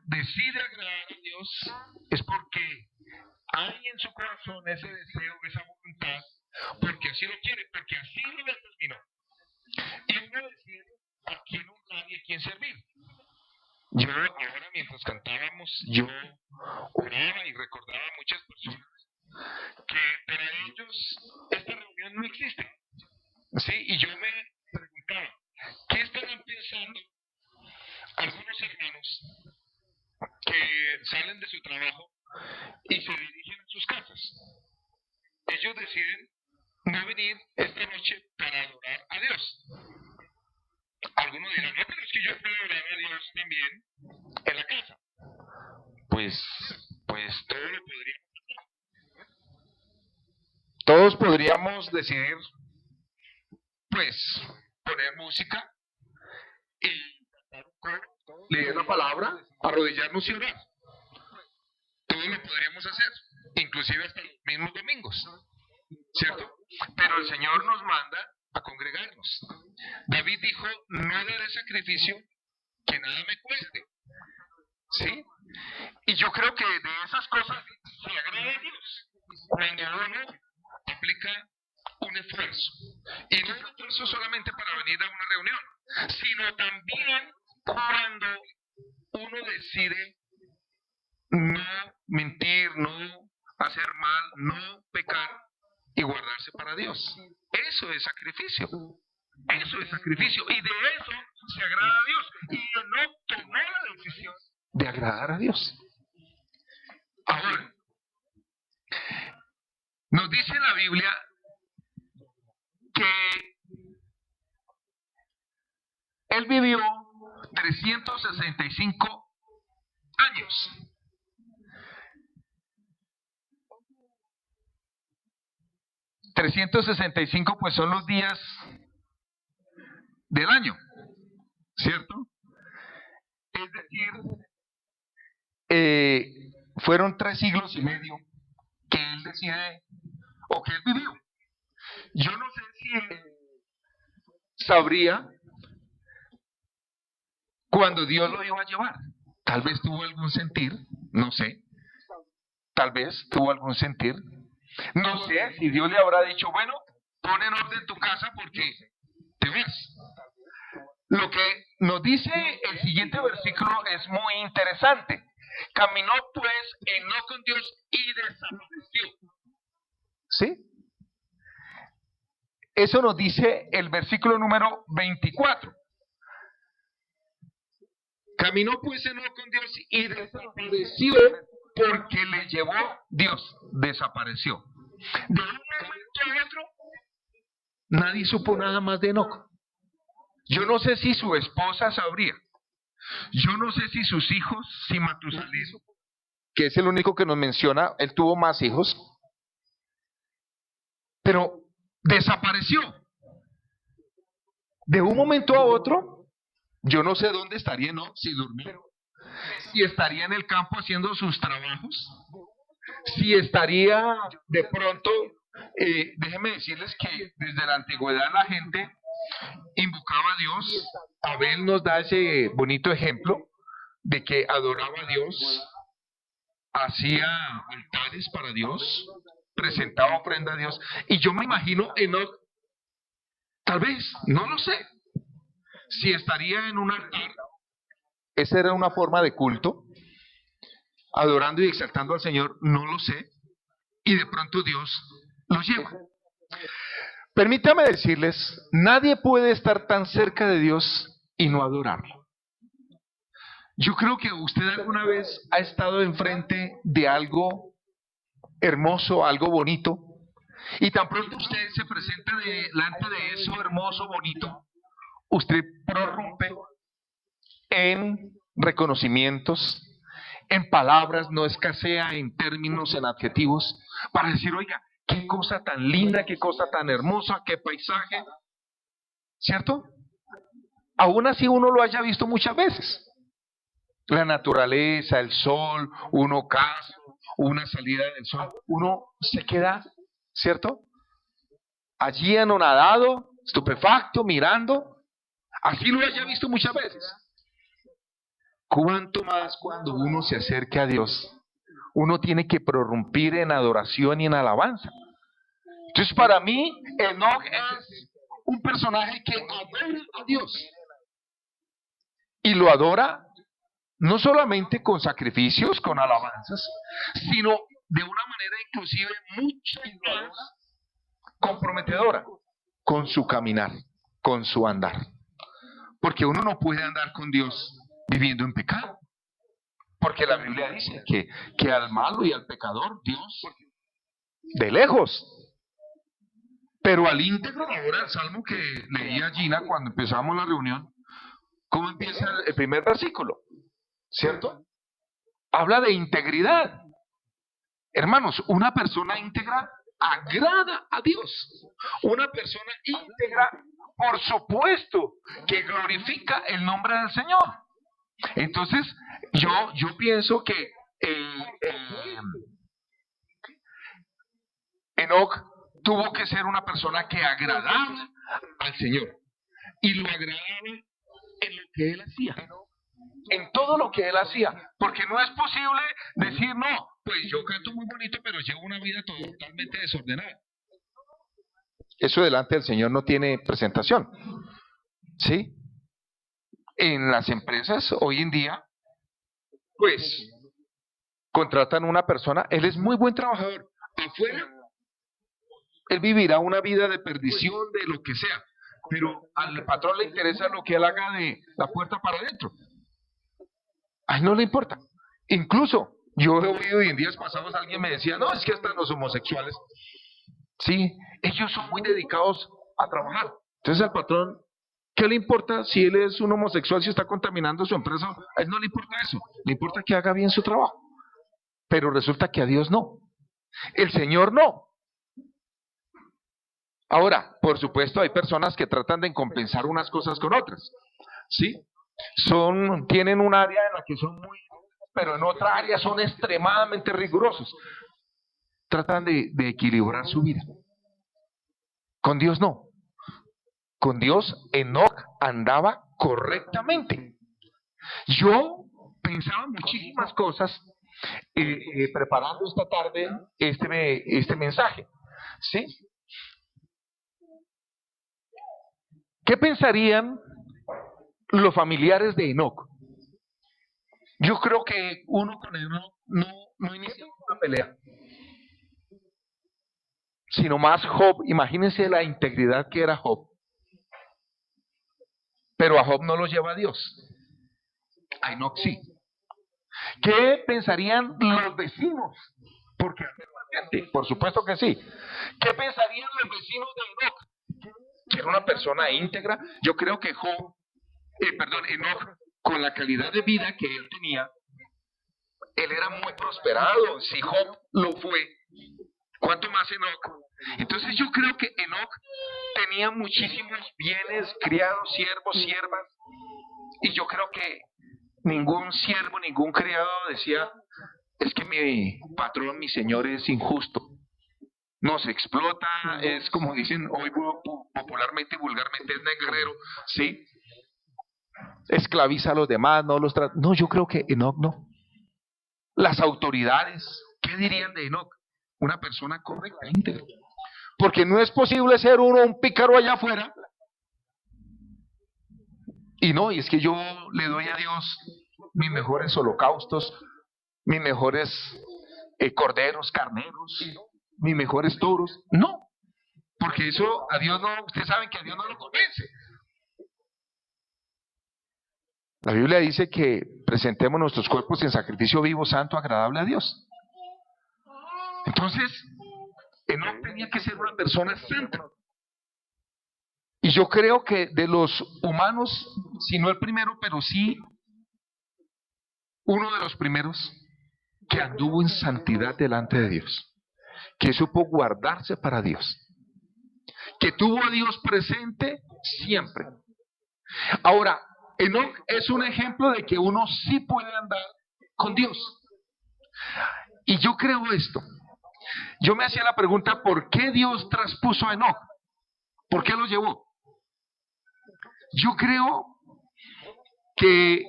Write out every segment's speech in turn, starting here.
decide agradar a Dios es porque hay en su corazón ese deseo, esa voluntad, porque así lo quiere, porque así lo determinó. Y uno decide a quién honrar y a quién servir. Yo ahora mientras cantábamos, yo oraba y recordaba a muchas personas que para ellos esta reunión no existe. ¿Sí? Y yo me preguntaba, ¿qué estarán pensando algunos hermanos que salen de su trabajo y se dirigen a sus casas? Ellos deciden no venir esta noche para adorar a Dios. Algunos dirán, no, pero es que yo puedo adorar a Dios también en la casa. Pues todo lo podríamos. Todos podríamos decidir, pues, poner música y leer la palabra, arrodillarnos y orar. Todo lo podríamos hacer, inclusive hasta los mismos domingos, ¿cierto? Pero el Señor nos manda a congregarnos. David dijo, no daré sacrificio que nada me cueste. ¿Sí? Y yo creo que de esas cosas se agrada a Dios cuando uno aplica un esfuerzo. Y no un esfuerzo solamente para venir a una reunión, sino también cuando uno decide no mentir, no hacer mal, no pecar y guardarse para Dios. Eso es sacrificio. Eso es sacrificio. Y de eso se agrada a Dios. Y no tomó la decisión de agradar a Dios. Ahora, nos dice la Biblia que él vivió 365 años. $365 pues son los días del año, ¿cierto? Es decir, fueron 3 siglos y medio que él decide, o que él vivió. Yo no sé si él sabría cuando Dios lo iba a llevar. Tal vez tuvo algún sentir, no sé. Tal vez tuvo algún sentir. No sé si Dios le habrá dicho, bueno, pon en orden tu casa porque te ves. Lo que nos dice el siguiente versículo es muy interesante. Caminó pues Enoc con Dios y desapareció. ¿Sí? Eso nos dice el versículo número 24. Caminó pues Enoc con Dios y desapareció porque le llevó Dios. Desapareció. De un momento a otro, nadie supo nada más de Enoc. Yo no sé si su esposa sabría. Yo no sé si sus hijos, si Matusalén, que es el único que nos menciona, él tuvo más hijos, pero desapareció. De un momento a otro, yo no sé dónde estaría, ¿no? Si durmió, si estaría en el campo haciendo sus trabajos, si estaría de pronto, déjenme decirles que desde la antigüedad la gente invocaba a Dios. Abel nos da ese bonito ejemplo de que adoraba a Dios, hacía altares para Dios, presentaba ofrenda a Dios. Y yo me imagino Enoc, tal vez, no lo sé, si estaría en un altar, esa era una forma de culto, adorando y exaltando al Señor, no lo sé, y de pronto Dios lo lleva. Permítame decirles, nadie puede estar tan cerca de Dios y no adorarlo. Yo creo que usted alguna vez ha estado enfrente de algo hermoso, algo bonito, y tan pronto usted se presenta delante de eso hermoso, bonito, usted prorrumpe en reconocimientos, en palabras, no escasea en términos, en adjetivos, para decir, oiga, qué cosa tan linda, qué cosa tan hermosa, qué paisaje, ¿cierto? Aún así uno lo haya visto muchas veces. La naturaleza, el sol, un ocaso, una salida del sol, uno se queda, ¿cierto? Allí anonadado, estupefacto, mirando, así lo haya visto muchas veces. cuánto más cuando uno se acerque a Dios, uno tiene que prorrumpir en adoración y en alabanza. Entonces, para mí, Enoc es un personaje que adora a Dios. Y lo adora no solamente con sacrificios, con alabanzas, sino de una manera inclusive mucho más comprometedora con su caminar, con su andar. Porque uno no puede andar con Dios viviendo en pecado. Porque la Biblia dice que al malo y al pecador Dios de lejos. Pero al íntegro, ahora el salmo que leía Gina cuando empezamos la reunión, ¿cómo empieza el primer versículo? ¿Cierto? Habla de integridad. Hermanos, una persona íntegra agrada a Dios. Una persona íntegra, por supuesto, que glorifica el nombre del Señor. Entonces, yo pienso que Enoc tuvo que ser una persona que agradaba al Señor. Y lo agradaba en lo que él hacía. En todo lo que él hacía. Porque no es posible decir, no, pues yo canto muy bonito, pero llevo una vida totalmente desordenada. Eso delante del Señor no tiene presentación. ¿Sí? En las empresas hoy en día, pues, contratan a una persona, él es muy buen trabajador. Afuera, él vivirá una vida de perdición, de lo que sea. Pero al patrón le interesa lo que él haga de la puerta para adentro. A él no le importa. Incluso, yo he oído y en días pasados alguien me decía, no, es que hasta los homosexuales, sí, ellos son muy dedicados a trabajar. Entonces al patrón, ¿qué le importa si él es un homosexual, si está contaminando su empresa? A él no le importa eso, le importa que haga bien su trabajo. Pero resulta que a Dios no. El Señor no. Ahora, por supuesto, hay personas que tratan de compensar unas cosas con otras, ¿sí? Tienen un área en la que son muy, pero en otra área son extremadamente rigurosos. Tratan de equilibrar su vida. Con Dios no. Con Dios Enoc andaba correctamente. Yo pensaba muchísimas cosas preparando esta tarde este mensaje, ¿sí? ¿Qué pensarían los familiares de Enoc? Yo creo que uno con Enoc no inició una pelea, sino más Job. Imagínense la integridad que era Job. Pero a Job no lo lleva a Dios. A Enoc sí. ¿Qué pensarían los vecinos? Porque por supuesto que sí. ¿Qué pensarían los vecinos de Enoc? Que era una persona íntegra. Yo creo que Enoc, con la calidad de vida que él tenía, él era muy prosperado. Si Job lo fue, ¿cuánto más Enoc? Entonces yo creo que Enoc tenía muchísimos bienes, criados, siervos, siervas, y yo creo que ningún siervo, ningún criado decía, es que mi patrón, mi señor es injusto, nos explota, es como dicen hoy popularmente y vulgarmente, es negrero, ¿sí? Esclaviza a los demás, no los trata. No, yo creo que Enoc no. Las autoridades, ¿qué dirían de Enoc? Una persona correcta, íntegra. Porque no es posible ser uno un pícaro allá afuera. Y es que yo le doy a Dios mis mejores holocaustos, mis mejores corderos, carneros, mis mejores toros. No, porque eso a Dios no, ustedes saben que a Dios no lo convence. La Biblia dice que presentemos nuestros cuerpos en sacrificio vivo, santo, agradable a Dios. Entonces, Enoc tenía que ser una persona santa. Y yo creo que de los humanos, si no el primero, pero sí uno de los primeros que anduvo en santidad delante de Dios, que supo guardarse para Dios, que tuvo a Dios presente siempre. Ahora, Enoc es un ejemplo de que uno sí puede andar con Dios. Y yo creo esto. Yo me hacía la pregunta, ¿por qué Dios traspuso a Enoc? ¿Por qué lo llevó? Yo creo que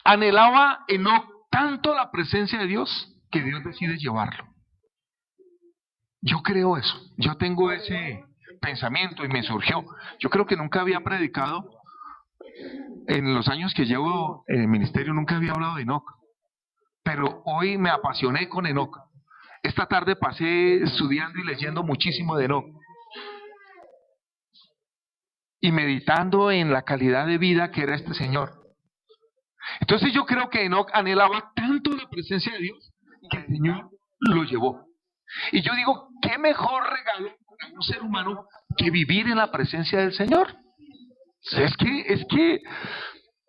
Anhelaba Enoc tanto la presencia de Dios que Dios decide llevarlo. Yo creo eso, yo tengo ese pensamiento y me surgió. Yo creo que nunca había predicado, en los años que llevo en el ministerio nunca había hablado de Enoc, pero hoy me apasioné con Enoc. Esta tarde pasé estudiando y leyendo muchísimo de Enoc y meditando en la calidad de vida que era este señor. Entonces yo creo que Enoc anhelaba tanto la presencia de Dios que el Señor lo llevó. Y yo digo, ¿qué mejor regalo para un ser humano que vivir en la presencia del Señor? Es que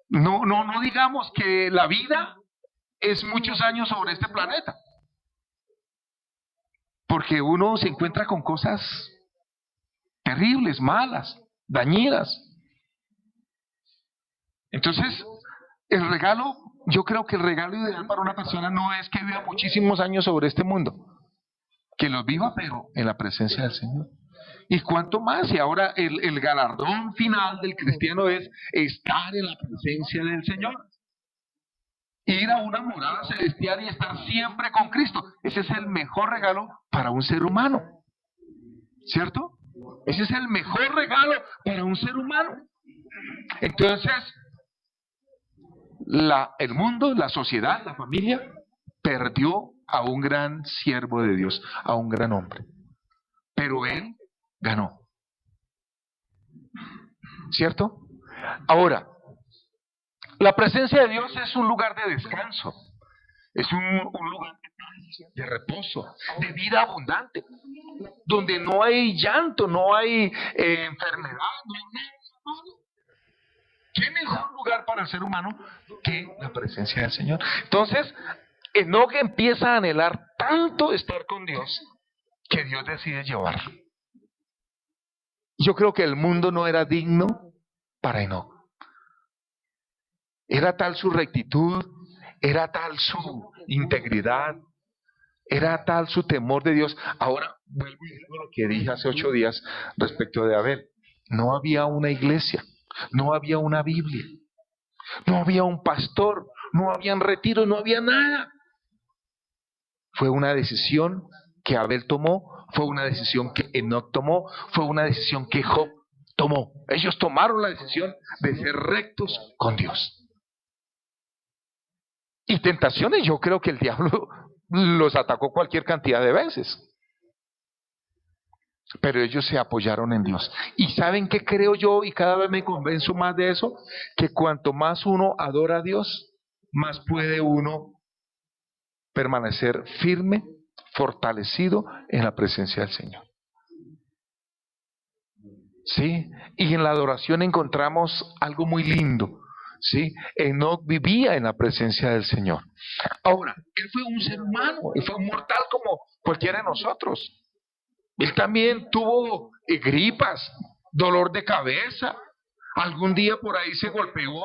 no digamos que la vida es muchos años sobre este planeta, porque uno se encuentra con cosas terribles, malas, dañinas. Entonces, el regalo, yo creo que el regalo ideal para una persona no es que viva muchísimos años sobre este mundo, que los viva, pero en la presencia del Señor. Y cuánto más, y ahora el galardón final del cristiano es estar en la presencia del Señor. Ir a una morada celestial y estar siempre con Cristo. Ese es el mejor regalo para un ser humano. ¿Cierto? Ese es el mejor regalo para un ser humano. Entonces, el mundo, la sociedad, la familia, perdió a un gran siervo de Dios, a un gran hombre. Pero él ganó. ¿Cierto? Ahora, la presencia de Dios es un lugar de descanso, es un lugar de reposo, de vida abundante, donde no hay llanto, no hay enfermedad, no hay nada. ¿Qué mejor lugar para el ser humano que la presencia del Señor? Entonces, Enoc empieza a anhelar tanto estar con Dios que Dios decide llevarlo. Yo creo que el mundo no era digno para Enoc. Era tal su rectitud, era tal su integridad, era tal su temor de Dios. Ahora, vuelvo y digo lo que dije hace 8 días respecto de Abel. No había una iglesia, no había una Biblia, no había un pastor, no habían retiros, no había nada. Fue una decisión que Abel tomó, fue una decisión que Enoc tomó, fue una decisión que Job tomó. Ellos tomaron la decisión de ser rectos con Dios. Y tentaciones, yo creo que el diablo los atacó cualquier cantidad de veces. Pero ellos se apoyaron en Dios. ¿Y saben qué creo yo? Y cada vez me convenzo más de eso, que cuanto más uno adora a Dios, más puede uno permanecer firme, fortalecido en la presencia del Señor. ¿Sí? Y en la adoración encontramos algo muy lindo. ¿Sí? Enoc vivía en la presencia del Señor. Ahora, él fue un ser humano, él fue un mortal como cualquiera de nosotros. Él también tuvo gripas, dolor de cabeza, algún día por ahí se golpeó,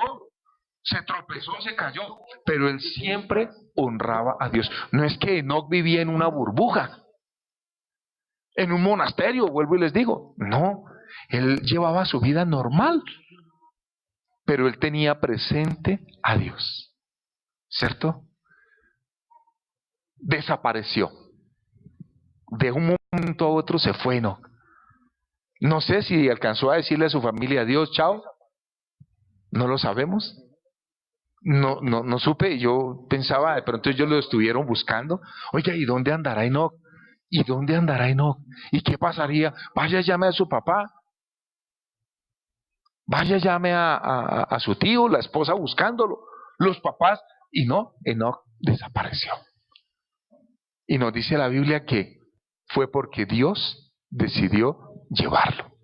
se tropezó, se cayó, pero él siempre honraba a Dios. No es que Enoc vivía en una burbuja, en un monasterio, vuelvo y les digo, no, él llevaba su vida normal, pero él tenía presente a Dios, ¿cierto? Desapareció. De un momento a otro se fue Enoc. No sé si alcanzó a decirle a su familia adiós, chao. No lo sabemos. No supe. Yo pensaba, de pronto ellos lo estuvieron buscando. Oye, ¿y dónde andará Enoc? ¿Y dónde andará Enoc? ¿Y qué pasaría? Vaya, llame a su papá. Vaya, llame a su tío, la esposa buscándolo, los papás. Y no, Enoc desapareció. Y nos dice la Biblia que fue porque Dios decidió llevarlo.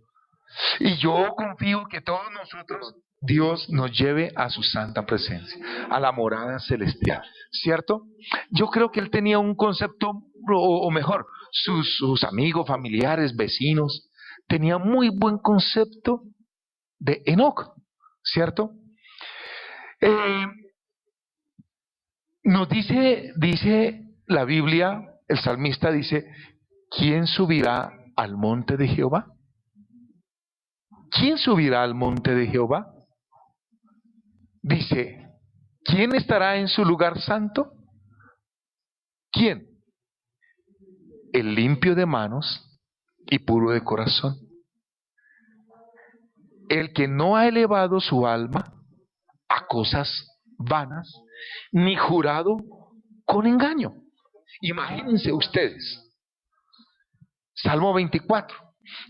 Y yo confío que todos nosotros, Dios nos lleve a su santa presencia, a la morada celestial, ¿cierto? Yo creo que él tenía un concepto, o mejor, sus amigos, familiares, vecinos, tenían muy buen concepto de Enoc, ¿cierto? Nos dice la Biblia, el salmista dice, ¿quién subirá al monte de Jehová? ¿Quién subirá al monte de Jehová? Dice, ¿Quién estará en su lugar santo? ¿Quién? El limpio de manos y puro de corazón. El que no ha elevado su alma a cosas vanas, ni jurado con engaño. Imagínense ustedes, Salmo 24.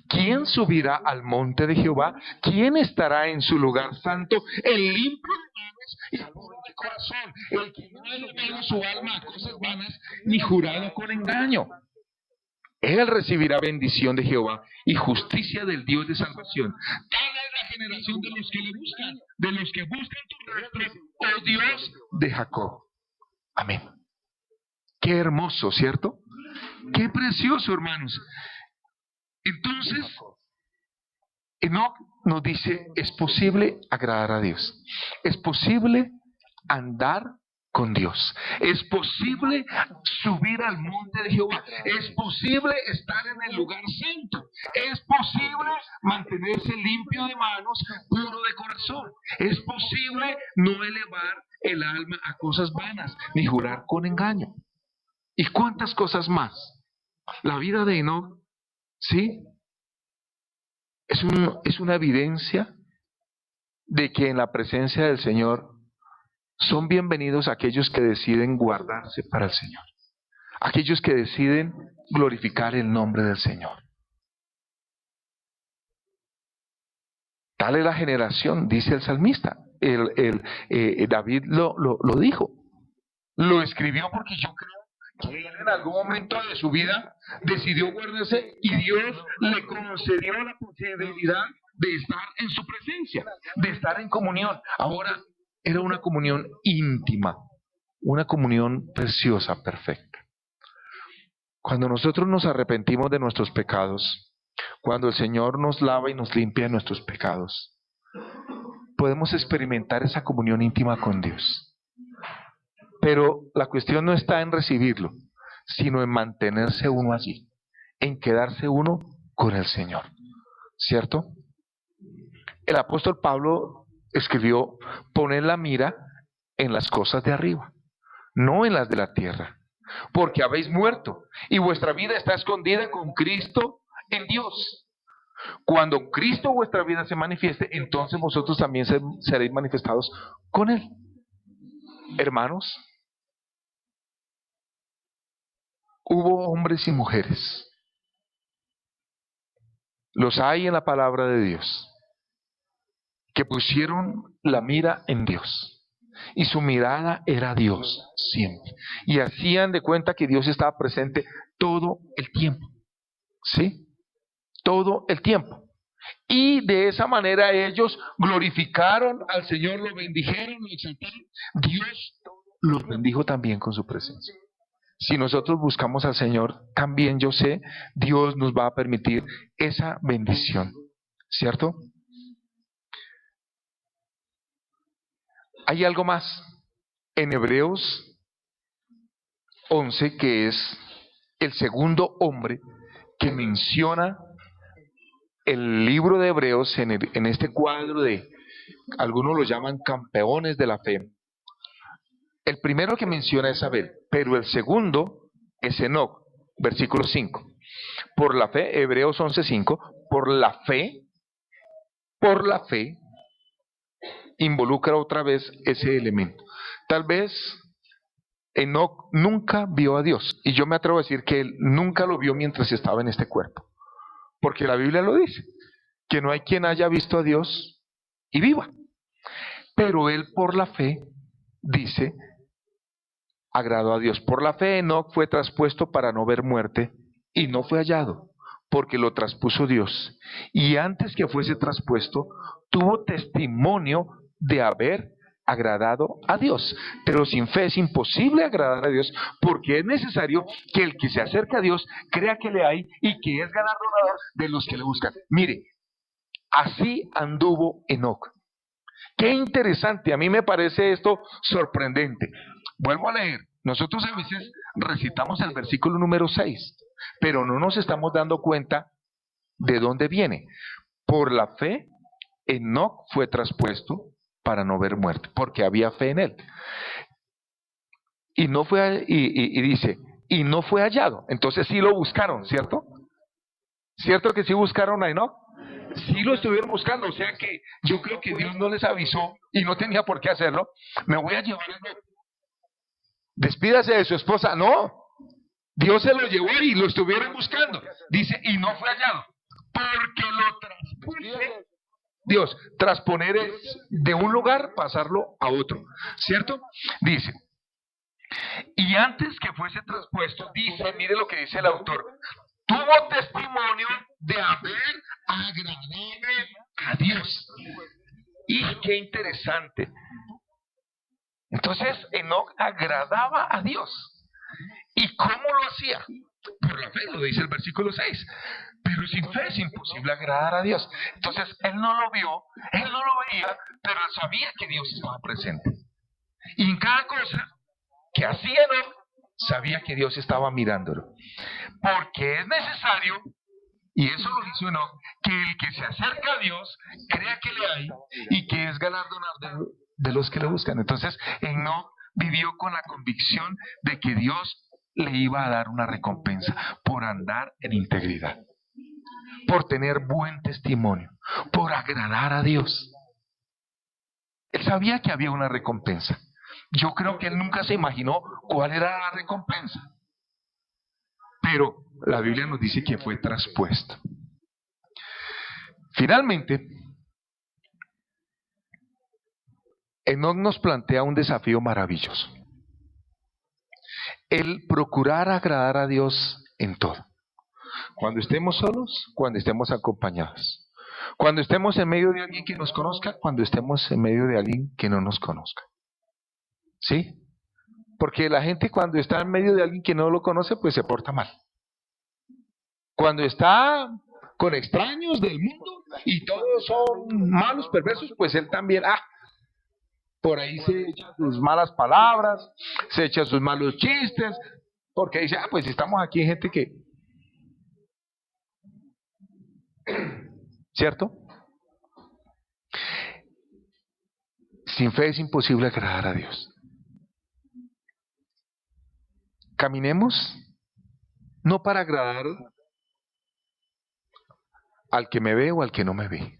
¿Quién subirá al monte de Jehová? ¿Quién estará en su lugar santo? El limpio de manos y puro de corazón, el que no ha elevado su alma a cosas vanas, ni jurado con engaño. Él recibirá bendición de Jehová y justicia del Dios de salvación. Tal es la generación de los que le buscan, de los que buscan tu rostro, oh Dios de Jacob. Amén. Qué hermoso, ¿cierto? Qué precioso, hermanos. Entonces, Enoc nos dice, es posible agradar a Dios. Es posible andar con Dios. Es posible subir al monte de Jehová. Es posible estar en el lugar santo. Es posible mantenerse limpio de manos, puro de corazón. Es posible no elevar el alma a cosas vanas, ni jurar con engaño. ¿Y cuántas cosas más? La vida de Enoc, ¿sí? Es una evidencia de que en la presencia del Señor son bienvenidos aquellos que deciden guardarse para el Señor, aquellos que deciden glorificar el nombre del Señor. Tal es la generación, dice el salmista. David lo dijo, lo escribió porque yo creo que él en algún momento de su vida decidió guardarse y Dios le concedió la posibilidad de estar en su presencia, de estar en comunión. Ahora era una comunión íntima, una comunión preciosa, perfecta. Cuando nosotros nos arrepentimos de nuestros pecados, cuando el Señor nos lava y nos limpia de nuestros pecados, podemos experimentar esa comunión íntima con Dios. Pero la cuestión no está en recibirlo, sino en mantenerse uno allí, en quedarse uno con el Señor, ¿cierto? El apóstol Pablo escribió, poned la mira en las cosas de arriba, no en las de la tierra, porque habéis muerto y vuestra vida está escondida con Cristo en Dios. Cuando Cristo vuestra vida se manifieste, entonces vosotros también seréis manifestados con Él. Hermanos, hubo hombres y mujeres, los hay en la palabra de Dios, que pusieron la mira en Dios. Y su mirada era Dios siempre. Y hacían de cuenta que Dios estaba presente todo el tiempo. ¿Sí? Todo el tiempo. Y de esa manera ellos glorificaron al Señor, lo bendijeron, lo exaltaron. Dios los bendijo también con su presencia. Si nosotros buscamos al Señor, también yo sé, Dios nos va a permitir esa bendición. ¿Cierto? Hay algo más en Hebreos 11, que es el segundo hombre que menciona el libro de Hebreos en este cuadro de, algunos lo llaman campeones de la fe. El primero que menciona es Abel, pero el segundo es Enoc, versículo 5. Por la fe, Hebreos 11:5, por la fe, involucra otra vez ese elemento. Tal vez Enoc nunca vio a Dios, y yo me atrevo a decir que él nunca lo vio mientras estaba en este cuerpo, porque la Biblia lo dice, que no hay quien haya visto a Dios y viva. Pero él por la fe, dice, agradó a Dios. Por la fe Enoc fue traspuesto para no ver muerte, y no fue hallado, porque lo traspuso Dios. Y antes que fuese traspuesto, tuvo testimonio de haber agradado a Dios. Pero sin fe es imposible agradar a Dios, porque es necesario que el que se acerca a Dios crea que le hay y que es galardonador de los que le buscan. Mire, así anduvo Enoc. Qué interesante, a mí me parece esto sorprendente. Vuelvo a leer. Nosotros a veces recitamos el versículo número 6, pero no nos estamos dando cuenta de dónde viene. Por la fe, Enoc fue traspuesto para no ver muerte, porque había fe en él. Y no fue, y dice, y no fue hallado. Entonces sí lo buscaron, ¿cierto? ¿Cierto que sí buscaron a Enoc? Sí lo estuvieron buscando, o sea que yo creo que Dios no les avisó y no tenía por qué hacerlo. Me voy a llevar a Enoc. Despídase de su esposa. No, Dios se lo llevó y lo estuvieron buscando. Dice, y no fue hallado, porque lo transpuse. Dios, transponer es de un lugar pasarlo a otro, ¿cierto? Dice, y antes que fuese traspuesto, dice, mire lo que dice el autor, tuvo testimonio de haber agradado a Dios. Y qué interesante. Entonces, Enoc agradaba a Dios. ¿Y cómo lo hacía? Por la fe, lo dice el versículo 6. Pero sin fe es imposible agradar a Dios. Entonces, él no lo vio, él no lo veía, pero él sabía que Dios estaba presente. Y en cada cosa que hacía Enoc, sabía que Dios estaba mirándolo. Porque es necesario, y eso lo hizo Enoc, que el que se acerca a Dios crea que le hay y que es galardonado de los que le buscan. Entonces, Enoc vivió con la convicción de que Dios le iba a dar una recompensa por andar en integridad, por tener buen testimonio, por agradar a Dios. Él sabía que había una recompensa. Yo creo que él nunca se imaginó cuál era la recompensa. Pero la Biblia nos dice que fue traspuesto. Finalmente, Enoc nos plantea un desafío maravilloso. El procurar agradar a Dios en todo. Cuando estemos solos, cuando estemos acompañados. Cuando estemos en medio de alguien que nos conozca, cuando estemos en medio de alguien que no nos conozca. ¿Sí? Porque la gente cuando está en medio de alguien que no lo conoce, pues se porta mal. Cuando está con extraños del mundo y todos son malos, perversos, pues él también, por ahí se echa sus malas palabras, se echa sus malos chistes, porque dice, pues estamos aquí gente que... ¿Cierto? Sin fe es imposible agradar a Dios. Caminemos no para agradar al que me ve o al que no me ve,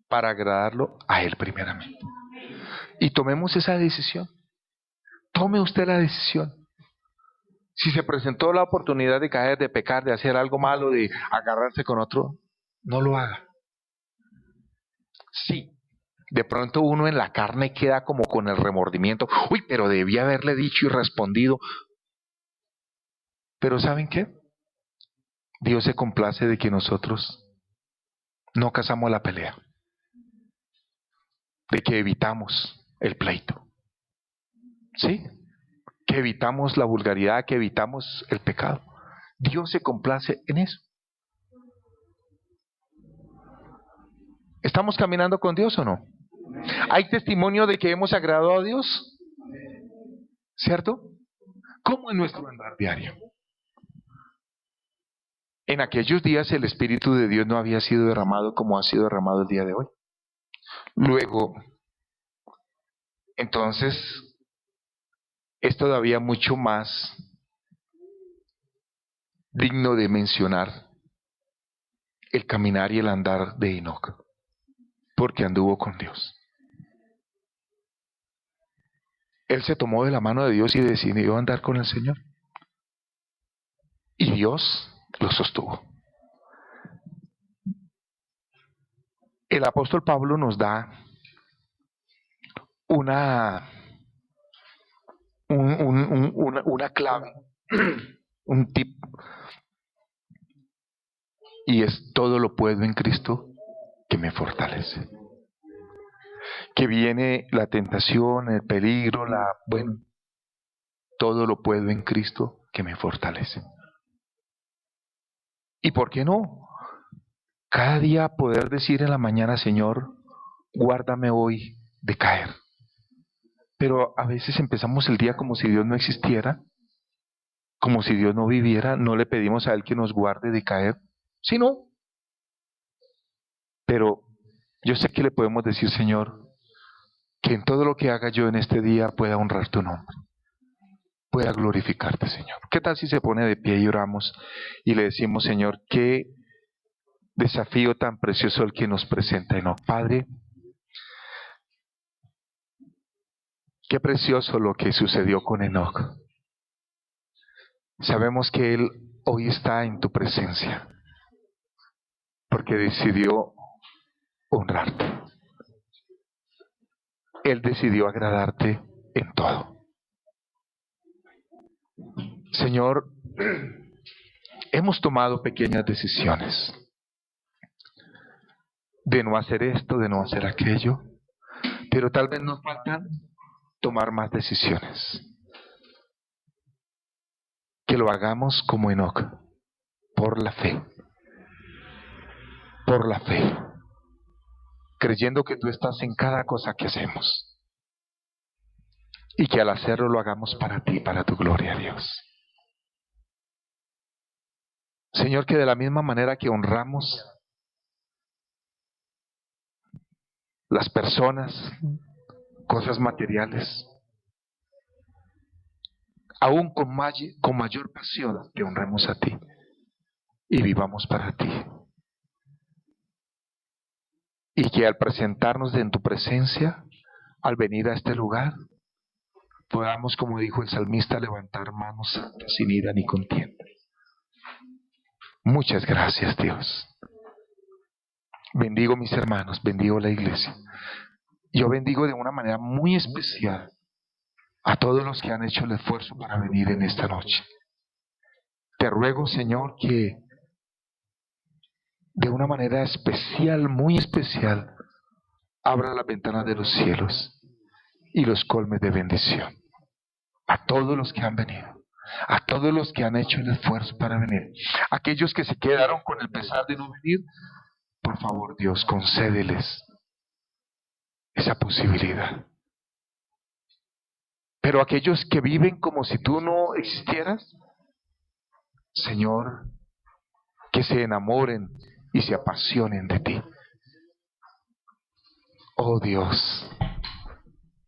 para agradarlo a Él primeramente. Y tomemos esa decisión. Tome usted la decisión. Si se presentó la oportunidad de caer, de pecar, de hacer algo malo, de agarrarse con otro, no lo haga. Sí, de pronto uno en la carne queda como con el remordimiento. Uy, pero debía haberle dicho y respondido. Pero ¿saben qué? Dios se complace de que nosotros no cazamos la pelea, de que evitamos el pleito. ¿Sí? Que evitamos la vulgaridad, que evitamos el pecado. Dios se complace en eso. ¿Estamos caminando con Dios o no? ¿Hay testimonio de que hemos agradado a Dios? ¿Cierto? ¿Cómo en nuestro andar diario? En aquellos días el Espíritu de Dios no había sido derramado como ha sido derramado el día de hoy. Luego, entonces, es todavía mucho más digno de mencionar el caminar y el andar de Enoc, porque anduvo con Dios. Él se tomó de la mano de Dios y decidió andar con el Señor. Y Dios lo sostuvo. El apóstol Pablo nos da una clave, un tip, y es: todo lo puedo en Cristo que me fortalece. Que viene la tentación, el peligro, todo lo puedo en Cristo que me fortalece. ¿Y por qué no? Cada día poder decir en la mañana: Señor, guárdame hoy de caer. Pero a veces empezamos el día como si Dios no existiera, como si Dios no viviera, no le pedimos a Él que nos guarde de caer. Sí, no. Pero yo sé que le podemos decir: Señor, que en todo lo que haga yo en este día pueda honrar tu nombre, pueda glorificarte, Señor. ¿Qué tal si se pone de pie y oramos y le decimos, Señor, qué desafío tan precioso el que nos presenta Enoc? Padre, qué precioso lo que sucedió con Enoc. Sabemos que él hoy está en tu presencia porque decidió honrarte. Él decidió agradarte en todo. Señor, hemos tomado pequeñas decisiones de no hacer esto, de no hacer aquello, pero tal vez nos faltan tomar más decisiones. Que lo hagamos como Enoc, por la fe, creyendo que tú estás en cada cosa que hacemos y que al hacerlo lo hagamos para ti, para tu gloria, Dios. Señor, que de la misma manera que honramos las personas, cosas materiales, aún con mayor pasión te honremos a ti y vivamos para ti. Y que al presentarnos en tu presencia, al venir a este lugar, podamos, como dijo el salmista, levantar manos santas sin ira ni contienda. Muchas gracias, Dios. Bendigo mis hermanos, bendigo la iglesia. Yo bendigo de una manera muy especial a todos los que han hecho el esfuerzo para venir en esta noche. Te ruego, Señor, que de una manera especial, muy especial, abra las ventanas de los cielos y los colmes de bendición. A todos los que han venido, a todos los que han hecho el esfuerzo para venir, aquellos que se quedaron con el pesar de no venir, por favor, Dios, concédeles esa posibilidad. Pero aquellos que viven como si tú no existieras, Señor, que se enamoren y se apasionen de ti. Oh Dios,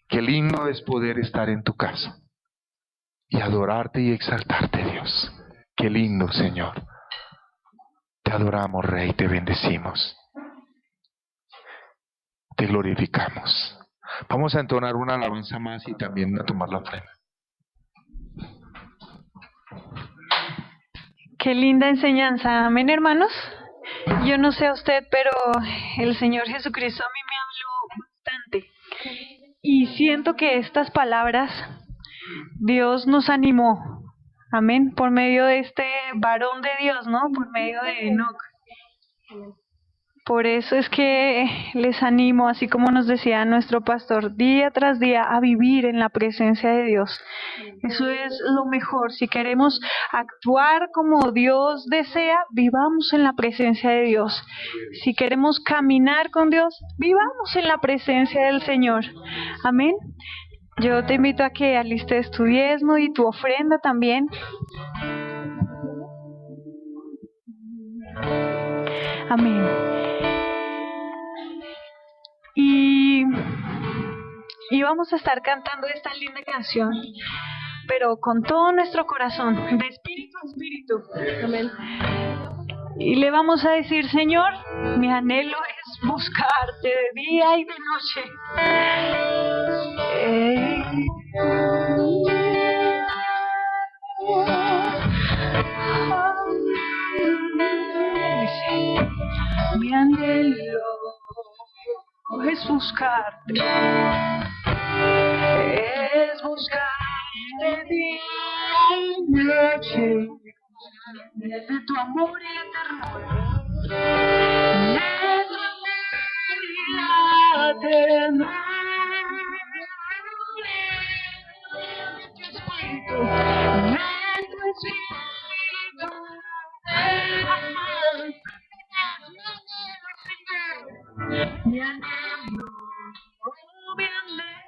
qué lindo es poder estar en tu casa y adorarte y exaltarte, Dios. Qué lindo, Señor. Te adoramos, Rey, te bendecimos. Te glorificamos. Vamos a entonar una alabanza más y también a tomar la ofrenda. Qué linda enseñanza, amén, hermanos. Yo no sé a usted, pero el Señor Jesucristo a mí me habló bastante. Y siento que estas palabras Dios nos animó, amén, por medio de este varón de Dios, ¿no? Por medio de Enoc. Por eso es que les animo, así como nos decía nuestro pastor, día tras día a vivir en la presencia de Dios. Eso es lo mejor. Si queremos actuar como Dios desea, vivamos en la presencia de Dios. Si queremos caminar con Dios, vivamos en la presencia del Señor. Amén. Yo te invito a que alistes tu diezmo y tu ofrenda también. Amén. Y vamos a estar cantando esta linda canción, pero con todo nuestro corazón, de espíritu a espíritu. Amén. Y le vamos a decir, Señor, mi anhelo es buscarte de día y de noche. Mi anhelo es buscarte día y noche, desde tu amor eterno, de tu espíritu, mi anhelo, mi anhelo.